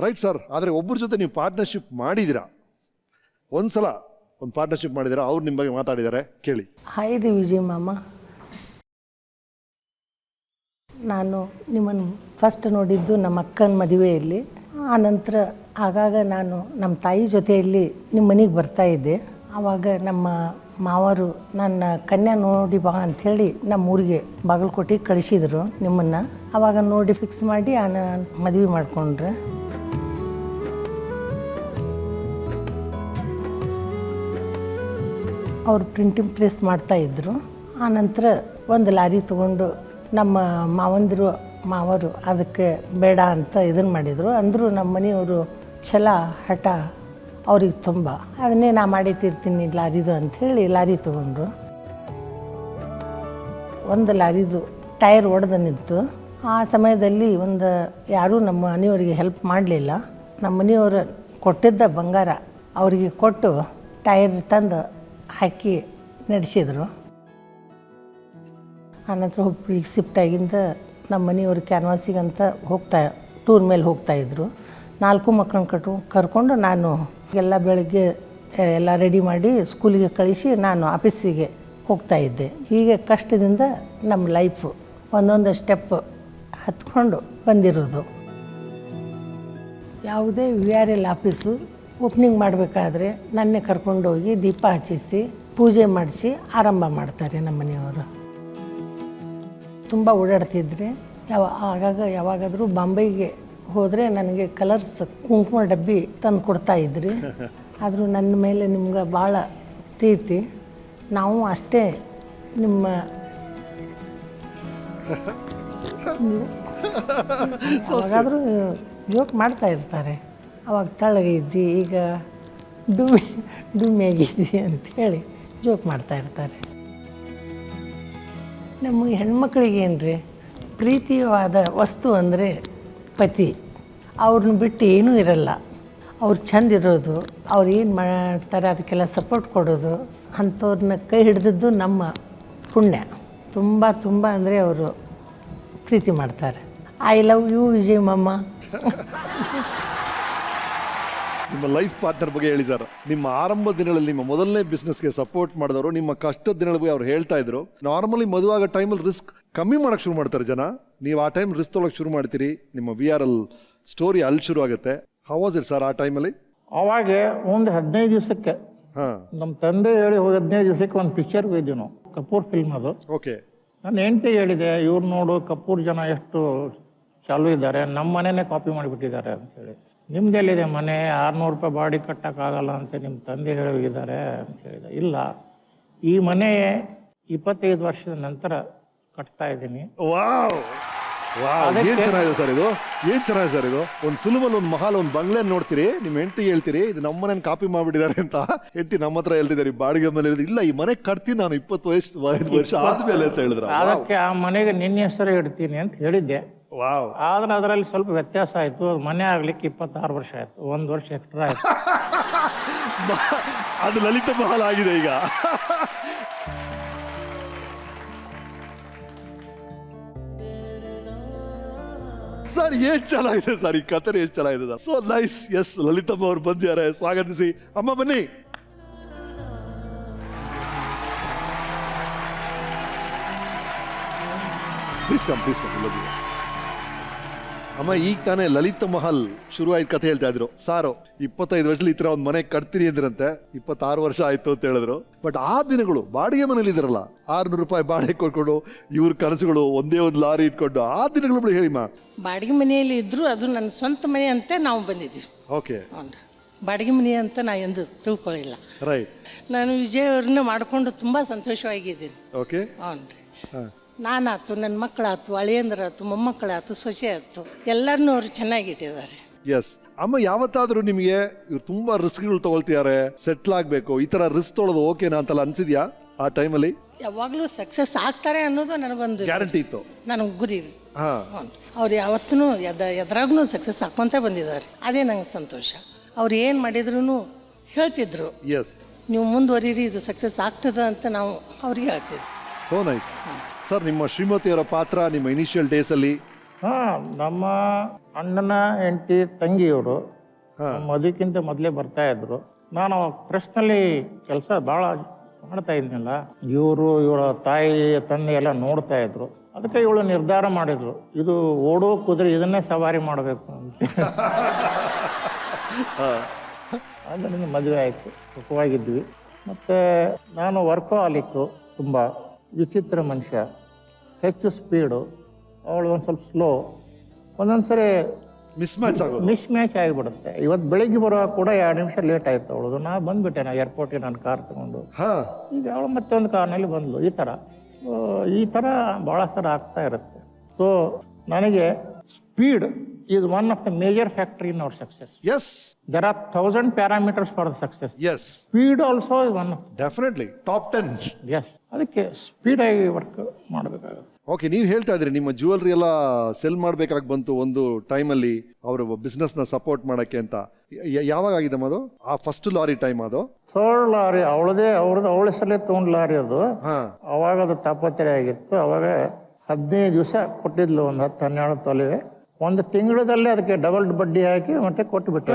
Right sir. ಆದರೆ ಒಬ್ಬರ ಜೊತೆ ನೀವು ಪಾರ್ಟ್ನರ್ಶಿಪ್ ಮಾಡಿದ್ದೀರಾ, ಒಂದ್ಸಲ ಒಂದು ಪಾರ್ಟ್ನರ್ಶಿಪ್ ಮಾಡಿದ್ದೀರಾ, ಅವ್ರು ನಿಮ್ಮ ಬಗ್ಗೆ ಮಾತಾಡಿದ್ದಾರೆ, ಕೇಳಿ. ಹಾಯ್ ರೀ ವಿಜಯ್ ಮಾಮ, ನಾನು ನಿಮ್ಮನ್ನು ಫಸ್ಟ್ ನೋಡಿದ್ದು ನಮ್ಮ ಅಕ್ಕನ ಮದುವೆಯಲ್ಲಿ. ಆನಂತರ ಆಗಾಗ ನಾನು ನಮ್ಮ ತಾಯಿ ಜೊತೆಯಲ್ಲಿ ನಿಮ್ಮ ಮನೆಗೆ ಬರ್ತಾಯಿದ್ದೆ. ಆವಾಗ ನಮ್ಮ ಮಾವರು ನನ್ನ ಕನ್ಯಾ ನೋಡಿ ಬಾ ಅಂಥೇಳಿ ನಮ್ಮ ಊರಿಗೆ ಬಾಗಲಕೋಟೆಗೆ ಕಳಿಸಿದರು ನಿಮ್ಮನ್ನು. ಆವಾಗ ನೋಡಿ ಫಿಕ್ಸ್ ಮಾಡಿ ಮದುವೆ ಮಾಡಿಕೊಂಡ್ರೆ. ಅವರು ಪ್ರಿಂಟಿಂಗ್ ಪ್ರೆಸ್ ಮಾಡ್ತಾಯಿದ್ರು. ಆನಂತರ ಒಂದು ಲಾರಿ ತೊಗೊಂಡು ನಮ್ಮ ಮಾವರು ಅದಕ್ಕೆ ಬೇಡ ಅಂತ ಇದನ್ನು ಮಾಡಿದರು. ಅಂದರೂ ನಮ್ಮ ಮನೆಯವರು ಛಲ ಹಠ ಅವ್ರಿಗೆ ತುಂಬ, ಅದನ್ನೇ ನಾ ಮಾಡಿ ತೀರ್ತೀನಿ ಲಾರಿದು ಅಂಥೇಳಿ ಲಾರಿ ತೊಗೊಂಡ್ರು. ಒಂದು ಲಾರಿದು ಟೈರ್ ಒಡೆದು ನಿಂತು. ಆ ಸಮಯದಲ್ಲಿ ಯಾರೂ ನಮ್ಮ ಮನೆಯವರಿಗೆ ಹೆಲ್ಪ್ ಮಾಡಲಿಲ್ಲ. ನಮ್ಮ ಮನೆಯವರು ಕೊಟ್ಟಿದ್ದ ಬಂಗಾರ ಅವರಿಗೆ ಕೊಟ್ಟು ಟೈರ್ ತಂದು ಹಾಕಿ ನಡೆಸಿದರು. ಆನಂತರ ಹುಬ್ಳಿಗೆ ಶಿಫ್ಟ್ ಆಗಿಂದ ನಮ್ಮ ಮನೆಯವರು ಕ್ಯಾನ್ವಾಸಿಗಂತ ಟೂರ್ ಮೇಲೆ ಹೋಗ್ತಾಯಿದ್ರು. 4 ಮಕ್ಕಳನ್ನ ಕರ್ಕೊಂಡು ನಾನು ಎಲ್ಲ ಬೆಳಗ್ಗೆ ಎಲ್ಲ ರೆಡಿ ಮಾಡಿ ಸ್ಕೂಲಿಗೆ ಕಳಿಸಿ ನಾನು ಆಫೀಸಿಗೆ ಹೋಗ್ತಾಯಿದ್ದೆ. ಹೀಗೆ ಕಷ್ಟದಿಂದ ನಮ್ಮ ಲೈಫು ಒಂದೊಂದು ಸ್ಟೆಪ್ ಹತ್ಕೊಂಡು ಬಂದಿರೋದು. ಯಾವುದೇ VRL ಆಫೀಸು ಓಪನಿಂಗ್ ಮಾಡಬೇಕಾದ್ರೆ ನನ್ನೇ ಕರ್ಕೊಂಡೋಗಿ ದೀಪ ಹಚ್ಚಿಸಿ ಪೂಜೆ ಮಾಡಿಸಿ ಆರಂಭ ಮಾಡ್ತಾರೆ ನಮ್ಮ ಮನೆಯವರು. ತುಂಬ ಓಡಾಡ್ತಿದ್ರೆ ಆಗಾಗ ಯಾವಾಗಾದರೂ ಬಾಂಬೆಗೆ ಹೋದರೆ ನನಗೆ ಕಲರ್ಸ್ ಕುಂಕುಮ ಡಬ್ಬಿ ತಂದು ಕೊಡ್ತಾಯಿದ್ರಿ. ಆದರೂ ನನ್ನ ಮೇಲೆ ನಿಮ್ಗೆ ಭಾಳ ಪ್ರೀತಿ. ನಾವು ಅಷ್ಟೇ ನಿಮ್ಮ ಯಾವಾಗಾದರೂ ಜೋಕ್ ಮಾಡ್ತಾ ಇರ್ತಾರೆ. ಅವಾಗ ತೆಳ್ಳಗೆ ಇದ್ದಿ, ಈಗ ಡುಮ್ಮಿಯಾಗಿದ್ದಿ ಅಂಥೇಳಿ ಜೋಕ್ ಮಾಡ್ತಾ ಇರ್ತಾರೆ. ನಮ್ಮ ಹೆಣ್ಮಕ್ಳಿಗೆ ಏನ್ರಿ ಪ್ರೀತಿಯವಾದ ವಸ್ತು ಅಂದರೆ ಪತಿ. ಅವ್ರನ್ನ ಬಿಟ್ಟು ಏನೂ ಇರಲ್ಲ. ಅವ್ರು ಚೆಂದ ಇರೋದು, ಅವ್ರು ಏನು ಮಾಡ್ತಾರೆ ಅದಕ್ಕೆಲ್ಲ ಸಪೋರ್ಟ್ ಕೊಡೋದು, ಅಂಥವ್ರನ್ನ ಕೈ ಹಿಡಿದಿದ್ದು ನಮ್ಮ ಪುಣ್ಯ. ತುಂಬ ಅಂದರೆ ಅವರು ಪ್ರೀತಿ ಮಾಡ್ತಾರೆ. ಐ ಲವ್ ಯು ವಿಜಯ್ ಮಾಮ. ನಿಮ್ಮ ಲೈಫ್ ಪಾರ್ಟ್ನರ್ ಬಗ್ಗೆ ಹೇಳಿದ್ದಾರೆ. ನಿಮ್ಮ ಆರಂಭ ದಿನಗಳಲ್ಲಿ ನಿಮ್ಮ ಮೊದಲನೇ ಬಿಸ್ನೆಸ್ಗೆ ಸಪೋರ್ಟ್ ಮಾಡಿದವರು, ನಿಮ್ಮ ಕಷ್ಟದ ದಿನಗಳ ಬಗ್ಗೆ ಅವ್ರು ಹೇಳ್ತಾ ಇದ್ರು. ನಾರ್ಮಲಿ ಮದುವೆ ಆಗೋ ಟೈಮಲ್ಲಿ ರಿಸ್ಕ್ ಕಮ್ಮಿ ಮಾಡೋಕ್ಕೆ ಶುರು ಮಾಡ್ತಾರೆ ಜನ. ನೀವು ಆ ಟೈಮ್ ರಿಸ್ಕ್ ತೊಗೊಳಕ್ಕೆ ಶುರು ಮಾಡ್ತೀರಿ. ನಿಮ್ಮ VRL ಸ್ಟೋರಿ ಅಲ್ಲಿ ಶುರು ಆಗುತ್ತೆ. ಹೌ ವಾಸ್ ಇಟ್ ಸರ್ ಆ ಟೈಮಲ್ಲಿ? ಅವಾಗ ಒಂದು 15 ದಿವಸಕ್ಕೆ ನಮ್ಮ ತಂದೆ ಹೇಳಿ ಹೋಗಿ 15 ದಿವಸಕ್ಕೆ ಒಂದು ಪಿಕ್ಚರ್ಗೆ ಹೋಗಿದ್ವಿ ನಾವು, ಕಪೂರ್ ಫಿಲ್ಮ್ ಅದು. ಓಕೆ. ನಾನು ಹೆಂಡ್ತಿ ಹೇಳಿದೆ, ಇವ್ರು ನೋಡು ಕಪೂರ್ ಜನ ಎಷ್ಟು ಚಾಲೂ ಇದ್ದಾರೆ, ನಮ್ಮ ಮನೆಯೇ ಕಾಪಿ ಮಾಡಿಬಿಟ್ಟಿದ್ದಾರೆ ಅಂತೇಳಿ. ನಿಮ್ದೆಲ್ಲಿದೆ ಮನೆ, 600 ರೂಪಾಯಿ ಬಾಡಿ ಕಟ್ಟೋಕ್ಕಾಗಲ್ಲ ಅಂತ ನಿಮ್ಮ ತಂದೆ ಹೇಳಿ ಹೋಗಿದ್ದಾರೆ ಅಂತ ಹೇಳಿದೆ. ಇಲ್ಲ, ಈ ಮನೆ 25 ವರ್ಷದ ನಂತರ ಕಟ್ತಾ ಇದ್ದೀನಿ. ಏನ್ ಚೆನ್ನಾಗಿದೆ ಸರ್ ಇದು, ಏನ್ ಚೆನ್ನಾಗಿದೆ ಸರ್ ಇದು. ಒಂದು ಫಿಲ್ಮಲ್ಲಿ ಒಂದು ಮಹಾಲ್ ಒಂದು ಬಂಗ್ಲೆ ನೋಡ್ತೀರಿ, ನಿಮ್ಮ ಹೆಂಡತಿ ಹೇಳ್ತೀರಿ ಇದು ನಮ್ಮ ಮನೇನ ಕಾಪಿ ಮಾಡಿಬಿಟ್ಟಿದ್ದಾರೆ ಅಂತ. ಹೆಂಡತಿ ನಮ್ಮ ಹತ್ರ ಹೇಳ್ತಿದ್ದಾರೆ ಬಾಡಿಗೆ ಮೇಲೆ. ಇಲ್ಲ, ಈ ಮನೆ ಕಟ್ತೀನಿ ನಾನು 25 ವರ್ಷ ಆದ್ಮೇಲೆ ಅಂತ ಹೇಳಿದ್ರು. ಅದಕ್ಕೆ ಆ ಮನೆಗೆ ನಿನ್ನ ಹೆಸರು ಇಡ್ತೀನಿ ಅಂತ ಹೇಳಿದ್ದೆ. ಆದ್ರೆ ಅದರಲ್ಲಿ ಸ್ವಲ್ಪ ವ್ಯತ್ಯಾಸ ಆಯ್ತು. ಅದು ಮನೆ ಆಗ್ಲಿಕ್ಕೆ 26 ವರ್ಷ ಆಯ್ತು, 1 ವರ್ಷ ಎಕ್ಸ್ಟ್ರಾ ಆಯ್ತು. ಅದು ಲಲಿತ ಮಹಲ್ ಆಗಿದೆ ಈಗ. ಸರ್ ಏನ್ ಚೆನ್ನಾಗಿದೆ ಸರ್, ಈ ಕಥೆ ಎಷ್ಟು ಚೆನ್ನಾಗಿದೆ sir. So nice. Yes, Lalithamma ಅವ್ರು ಬಂದಿದ್ದಾರೆ, ಸ್ವಾಗತಿಸಿ. ಅಮ್ಮ ಬನ್ನಿ. Please come. ಅಮ್ಮ, ಈಗ ತಾನೇ ಲಲಿತ ಮಹಲ್ ಶುರು ಆಯ್ತು ಕಥೆ ಹೇಳ್ತಾ ಇದ್ರು ಸಾರು. 25 ವರ್ಷದಲ್ಲಿ ಈ ತರ ಒಂದು ಮನೆ ಕಟ್ತೀನಿ ಅಂದ್ರಂತೆ. 26 ವರ್ಷ ಆಯ್ತು ಅಂತ ಹೇಳಿದ್ರು. ಬಟ್ ಆ ದಿನಗಳು ಬಾಡಿಗೆ ಮನೇಲಿ ಇದ್ರಲ್ಲ, 600 ರೂಪಾಯಿ ಬಾಡಿಗೆ ಕೊಟ್ಕೊಂಡು ಇವ್ರ ಕನಸುಗಳು, ಒಂದೇ ಒಂದು ಲಾರಿ ಇಟ್ಕೊಂಡು, ಆ ದಿನಗಳು ಬಿಡಿ ಹೇಳಿಮ್ಮ. ಬಾಡಿಗೆ ಮನೆಯಲ್ಲಿ ಇದ್ರು, ಅದು ನನ್ನ ಸ್ವಂತ ಮನೆ ಅಂತ ನಾವು ಬಂದಿದ್ವಿ. ಓಕೆ. ಬಾಡಿಗೆ ಮನೆ ಅಂತ ನಾ ಎಂದು ತಿಳ್ಕೊಳ್ಳಿಲ್ಲ. ರೈಟ್. ನಾನು ವಿಜಯ್ ಅವ್ರನ್ನ ಮಾಡಿಕೊಂಡು ತುಂಬ ಸಂತೋಷವಾಗಿದ್ದೀನಿ. ಓಕೆ. ಹ್ಞೂ. ನಾನಾಯ್ತು, ನನ್ನ ಮಕ್ಕಳಾಯ್ತು, ಅಳಿಯಂದ್ರಾಯ್ತು, ಮೊಮ್ಮಕ್ಕಳಾಯ್ತು, ಸೊಸೆ ಆಯ್ತು, ಎಲ್ಲರನ್ನೂ ಅವರು ಚೆನ್ನಾಗಿಟ್ಟಿದ್ದಾರೆ. ಎಸ್. ಅಮ್ಮ, ಯಾವತ್ತಾದ್ರೂ ನಿಮಗೆ ಇವ್ರು ತುಂಬಾ ರಿಸ್ಕ್ಗಳು ತಗೊಳ್ತಿದ್ದಾರೆ, ಸೆಟ್ಲ್ ಆಗಬೇಕು, ಈ ತರ ರಿಸ್ಕ್ ತೊಗೊಳ್ಳೋದು ಓಕೆನಾ ಅಂತೆಲ್ಲ ಅನ್ಸಿದ್ಯಾ ಆ ಟೈಮಲ್ಲಿ? ಯಾವಾಗಲೂ ಸಕ್ಸಸ್ ಆಗ್ತಾರೆ ಅನ್ನೋದು ನನಗೊಂದು ಗ್ಯಾರಂಟಿ ಇತ್ತು, ನನಗೆ ಗುರಿ. ಅವ್ರು ಯಾವತ್ತೂ ಎದ್ರಾಗೂ ಸಕ್ಸಸ್ ಹಾಕೊಂತ ಬಂದಿದ್ದಾರೆ. ಅದೇ ನಂಗೆ ಸಂತೋಷ. ಅವ್ರು ಏನು ಮಾಡಿದ್ರು ಹೇಳ್ತಿದ್ರು, ಎಸ್ ನೀವು ಮುಂದುವರಿರಿ, ಇದು ಸಕ್ಸಸ್ ಆಗ್ತದೆ ಅಂತ ನಾವು ಅವ್ರಿಗೆ ಹೇಳ್ತಿದ್ವಿ. So nice. ಸರ್, ನಿಮ್ಮ ಶ್ರೀಮತಿಯವರ ಪಾತ್ರ ನಿಮ್ಮ ಇನಿಷಿಯಲ್ ಡೇಸಲ್ಲಿ ಹಾಂ, ನಮ್ಮ ಅಣ್ಣನ ಹೆಂಡತಿ ತಂಗಿಯವರು ಮದುವೆಕ್ಕಿಂತ ಮೊದಲೇ ಬರ್ತಾ ಇದ್ರು. ನಾನು ಪ್ರೆಸ್ನಲ್ಲಿ ಕೆಲಸ ಭಾಳ ಮಾಡ್ತಾ ಇದ್ನಲ್ಲ, ಇವಳ ತಾಯಿ ತಂದೆ ಎಲ್ಲ ನೋಡ್ತಾ ಇದ್ರು. ಅದಕ್ಕೆ ಇವಳು ನಿರ್ಧಾರ ಮಾಡಿದ್ರು, ಇದು ಓಡೋ ಕುದುರೆ ಇದನ್ನೇ ಸವಾರಿ ಮಾಡಬೇಕು ಅಂತ. ಅದರಿಂದ ಮದುವೆ ಆಯಿತು, ಸುಖವಾಗಿದ್ವಿ. ಮತ್ತು ನಾನು ವರ್ಕೋಹಾಲಿಕ್ಕು, ತುಂಬ ವಿಚಿತ್ರ ಮನುಷ್ಯ, ಹೆಚ್ಚು ಸ್ಪೀಡು, ಅವಳು ಒಂದು ಸ್ವಲ್ಪ ಸ್ಲೋ. ಒಂದೊಂದು ಸರಿ ಮಿಸ್ ಮ್ಯಾಚ್ ಆಗಿಬಿಡುತ್ತೆ. ಇವತ್ತು ಬೆಳಿಗ್ಗೆ ಬರುವಾಗ ಕೂಡ 2 ನಿಮಿಷ ಲೇಟ್ ಆಯಿತು ಅವಳದು. ನಾ ಬಂದುಬಿಟ್ಟೆ, ನಾ ಏರ್ಪೋರ್ಟಿಗೆ ನಾನು ಕಾರ್ ತಗೊಂಡು. ಈಗ ಅವಳು ಮತ್ತೆ ಒಂದು ಕಾರ್ನಲ್ಲಿ ಬಂದಳು. ಈ ಥರ ಭಾಳ ಸಲ ಆಗ್ತಾ ಇರುತ್ತೆ. ಸೊ ನನಗೆ speed is one of the major factor in our success. Yes. There are 1000 parameters for the success. Yes. Speed also is one of them. Definitely. Top 10. Yes. ಅದಕ್ಕೆ ಸ್ಪೀಡಾಗಿ ವರ್ಕ್ ಮಾಡಬೇಕಾಗುತ್ತೆ. ಓಕೆ, ನೀವು ಹೇಳ್ತಾ ಇದ್ರಿ ನಿಮ್ಮ ಜ್ಯುವೆಲ್ರಿ ಎಲ್ಲ cell ಮಾಡಬೇಕಾಗಿ ಬಂತು ಒಂದು ಟೈಮಲ್ಲಿ ಅವರು ಬಿಸ್ನೆಸ್ನ ಸಪೋರ್ಟ್ ಮಾಡೋಕ್ಕೆ ಅಂತ. ಯಾವಾಗ ಆಗಿದೆ ಅದು? ಆ ಫಸ್ಟ್ ಲಾರಿ ಟೈಮ್ ಅದು? ಥರ್ಡ್ ಲಾರಿ ಅವಳ ಹೆಸರಲ್ಲೇ ತೊಗೊಂಡು ಲಾರಿ ಅದು. ಅವಾಗ ಅದು ತಾಪತ್ರೆ ಆಗಿತ್ತು. ಅವಾಗ 15 ದಿವಸ ಕೊಟ್ಟಿದ್ಲು, ಒಂದು 10-12 ತೊಲೆ. ಒಂದು ತಿಂಗಳಲ್ಲೇ ಅದಕ್ಕೆ ಡಬಲ್ ಬಡ್ಡಿ ಹಾಕಿ ಮತ್ತೆ ಕೊಟ್ಟುಬಿಟ್ಟ.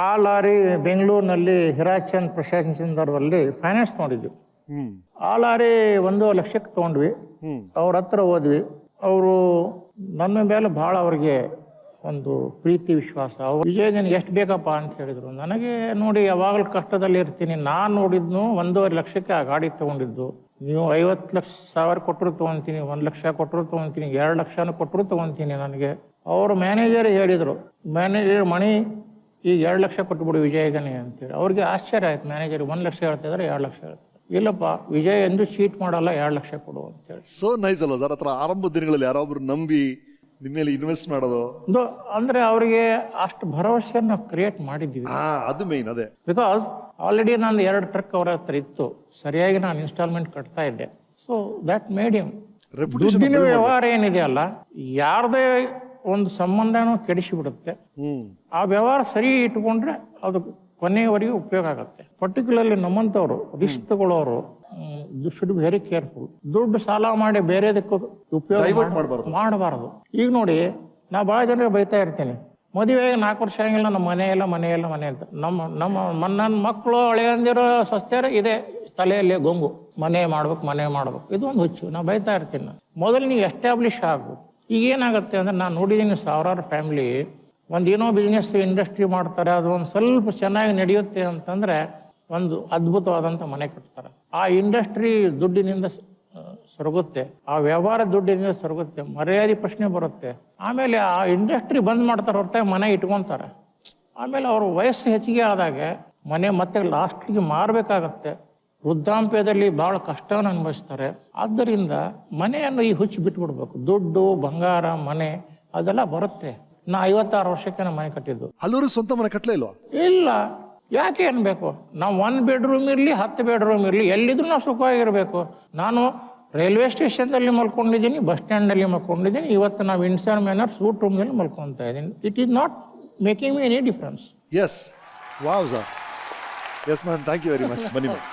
ಆ ಲಾರಿ ಬೆಂಗಳೂರಿನಲ್ಲಿ ಹಿರಾಚಂದ್ ಪ್ರಶಾಸನದಲ್ಲಿ ಫೈನಾನ್ಸ್ ತೊಗೊಂಡಿದ್ವಿ. ಆ ಲಾರಿ 1 ಲಕ್ಷಕ್ಕೆ ತೊಗೊಂಡ್ವಿ. ಅವ್ರ ಹತ್ರ ಹೋದ್ವಿ. ಅವರು ನನ್ನ ಮೇಲೆ ಭಾಳ ಅವ್ರಿಗೆ ಒಂದು ಪ್ರೀತಿ ವಿಶ್ವಾಸ. ಅವ್ರು ವಿಜಯ್ ನಿನಗೆ ಎಷ್ಟು ಬೇಕಪ್ಪ ಅಂತ ಹೇಳಿದರು. ನನಗೆ ನೋಡಿ ಯಾವಾಗಲೂ ಕಷ್ಟದಲ್ಲಿ ಇರ್ತೀನಿ. ನಾನು ನೋಡಿದ್ನು 1.5 ಲಕ್ಷಕ್ಕೆ ಆ ಗಾಡಿ ತೊಗೊಂಡಿದ್ದು. ನೀವು 50,000 ಕೊಟ್ಟರು ತೊಗೊತೀನಿ, 1 ಲಕ್ಷ ಕೊಟ್ಟರು ತೊಗೊತೀನಿ, 2 ಲಕ್ಷನೂ ಕೊಟ್ಟರು ತೊಗೊತೀನಿ. ನನಗೆ ಅವರು ಮ್ಯಾನೇಜರ್ ಹೇಳಿದರು, ಮ್ಯಾನೇಜರ್ ಮಣಿ ಈಗ 2 ಲಕ್ಷ ಕೊಟ್ಟುಬಿಡು ವಿಜಯಗನೇ ಅಂತೇಳಿ. ಅವ್ರಿಗೆ ಆಶ್ಚರ್ಯ ಆಯ್ತು. ಮ್ಯಾನೇಜರ್ 1 ಲಕ್ಷ ಹೇಳ್ತಿದ್ದಾರೆ, 2 ಲಕ್ಷ ಹೇಳ್ತಾರೆ. ಇಲ್ಲಪ್ಪ, ವಿಜಯ್ ಎಂದು ಚೀಟ್ ಮಾಡಲ್ಲ, 2 ಲಕ್ಷ ಕೊಡು ಅಂತೇಳಿ. ಸೋ ನೈಸ್ ಅಲ್ಲ ಸರ್? ಹತ್ರ ಆರಂಭದ ದಿನಗಳಲ್ಲಿ ಯಾರೊಬ್ರು ನಂಬಿ ನಿಮ್ಮ ಮೇಲೆ ಇನ್ವೆಸ್ಟ್ ಮಾಡೋದು ಅಂದರೆ ಅವರಿಗೆ ಅಷ್ಟು ಭರವಸೆಯನ್ನು ನಾವು ಕ್ರಿಯೇಟ್ ಮಾಡಿದ್ದೀವಿ. ಅದು ಮೇನ್. ಅದೇ ಬಿಕಾಸ್ ಆಲ್ರೆಡಿ ನಾನು 2 ಟ್ರಕ್ ಅವರ ಹತ್ರ ಇತ್ತು, ಸರಿಯಾಗಿ ನಾನು ಇನ್ಸ್ಟಾಲ್ಮೆಂಟ್ ಕಟ್ತಾ ಇದ್ದೆ. So that made him. ದುಡ್ಡಿನ ವ್ಯವಹಾರ ಏನಿದೆಯಲ್ಲ, ಯಾರದೇ ಒಂದು ಸಂಬಂಧನೂ ಕೆಡಿಸಿಬಿಡುತ್ತೆ. ಆ ವ್ಯವಹಾರ ಸರಿ ಇಟ್ಕೊಂಡ್ರೆ ಅದು ಕೊನೆಯವರೆಗೂ ಉಪಯೋಗ ಆಗುತ್ತೆ. ಪರ್ಟಿಕ್ಯುಲರ್ಲಿ ನಮ್ಮಂಥವ್ರು ರಿಸ್ಕ್ ತಗೊಳ್ಳೋರು ಶುಡ್ ಬಿ ವೆರಿ ಕೇರ್ಫುಲ್. ದುಡ್ಡು ಸಾಲ ಮಾಡಿ ಬೇರೆದಕ್ಕೆ ಉಪಯೋಗ ಮಾಡಬಾರ್ದು. ಈಗ ನೋಡಿ, ನಾ ಭಾಳ ಜನರಿಗೆ ಬೈತಾ ಇರ್ತೀನಿ, ಮದುವೆಗೆ 4 ವರ್ಷ ಆಗಿಲ್ಲ, ನಮ್ಮ ಮನೆ ಅಂತ. ನನ್ನ ಮಕ್ಕಳು ಹಳೆಯಂದಿರೋ ಸಸ್ತ್ಯಾರ ಇದೆ ತಲೆಯಲ್ಲಿ ಗೊಂಗು, ಮನೆ ಮಾಡ್ಬೇಕು. ಇದೊಂದು ಹುಚ್ಚು. ನಾ ಬೈತಾ ಇರ್ತೀನಿ. ಮೊದಲು ನೀವು ಎಸ್ಟಾಬ್ಲಿಷ್ ಆಗು. ಈಗ ಏನಾಗುತ್ತೆ ಅಂದರೆ, ನಾನು ನೋಡಿದ್ದೀನಿ ಸಾವಿರಾರು ಫ್ಯಾಮಿಲಿ ಒಂದೇನೋ ಬಿಸ್ನೆಸ್ ಇಂಡಸ್ಟ್ರಿ ಮಾಡ್ತಾರೆ, ಅದು ಒಂದು ಸ್ವಲ್ಪ ಚೆನ್ನಾಗಿ ನಡೆಯುತ್ತೆ ಅಂತಂದರೆ ಒಂದು ಅದ್ಭುತವಾದಂಥ ಮನೆ ಕಟ್ತಾರೆ. ಆ ಇಂಡಸ್ಟ್ರಿ ದುಡ್ಡಿನಿಂದ ಸೊರಗುತ್ತೆ, ಆ ವ್ಯವಹಾರ ದುಡ್ಡಿನಿಂದ ಸೊರಗುತ್ತೆ, ಮರ್ಯಾದೆ ಪ್ರಶ್ನೆ ಬರುತ್ತೆ. ಆಮೇಲೆ ಆ ಇಂಡಸ್ಟ್ರಿ ಬಂದ್ ಮಾಡ್ತಾರೆ ಹೊರತಾಗಿ ಮನೆ ಇಟ್ಕೊತಾರೆ. ಆಮೇಲೆ ಅವ್ರ ವಯಸ್ಸು ಹೆಚ್ಚಿಗೆ ಆದಾಗ ಮನೆ ಮತ್ತೆ ಲಾಸ್ಟಿಗೆ ಮಾರಬೇಕಾಗತ್ತೆ. ವೃದ್ಧಾಪ್ಯದಲ್ಲಿ ಭಾಳ ಕಷ್ಟವನ್ನು ಅನುಭವಿಸ್ತಾರೆ. ಆದ್ದರಿಂದ ಮನೆಯನ್ನು ಈ ಹುಚ್ಚು ಬಿಟ್ಬಿಡ್ಬೇಕು. ದುಡ್ಡು, ಬಂಗಾರ, ಮನೆ ಅದೆಲ್ಲ ಬರುತ್ತೆ. ನಾ 56 ವರ್ಷಕ್ಕೆ ನಾನು ಮನೆ ಕಟ್ಟಿದ್ದು. ಅಲ್ಲೂರು ಸ್ವಂತ ಮನೆ ಕಟ್ಟಲೇ ಇಲ್ವಾ? ಇಲ್ಲ. ಯಾಕೆ ಅನ್ಬೇಕು? ನಾವು 1 ಬೆಡ್ರೂಮ್ ಇರಲಿ, 10 ಬೆಡ್ರೂಮ್ ಇರಲಿ, ಎಲ್ಲಿದ್ರೂ ನಾವು ಸುಖವಾಗಿರಬೇಕು. ನಾನು ರೈಲ್ವೆ ಸ್ಟೇಷನ್ದಲ್ಲಿ ಮಲ್ಕೊಂಡಿದ್ದೀನಿ, ಬಸ್ ಸ್ಟ್ಯಾಂಡಲ್ಲಿ ಮಲ್ಕೊಂಡಿದ್ದೀನಿ. ಇವತ್ತು ನಾವು ವಿಂಡ್ಸರ್ ಮ್ಯಾನರ್ ಸೂಟ್ ರೂಮ್ನಲ್ಲಿ ಮಲ್ಕೊತಾ ಇದ್ದೀನಿ. It is not making me any difference. Yes, wow sir. Yes ma'am, thank you very much. ಬನ್ನಿ ಮ್ಯಾಮ್.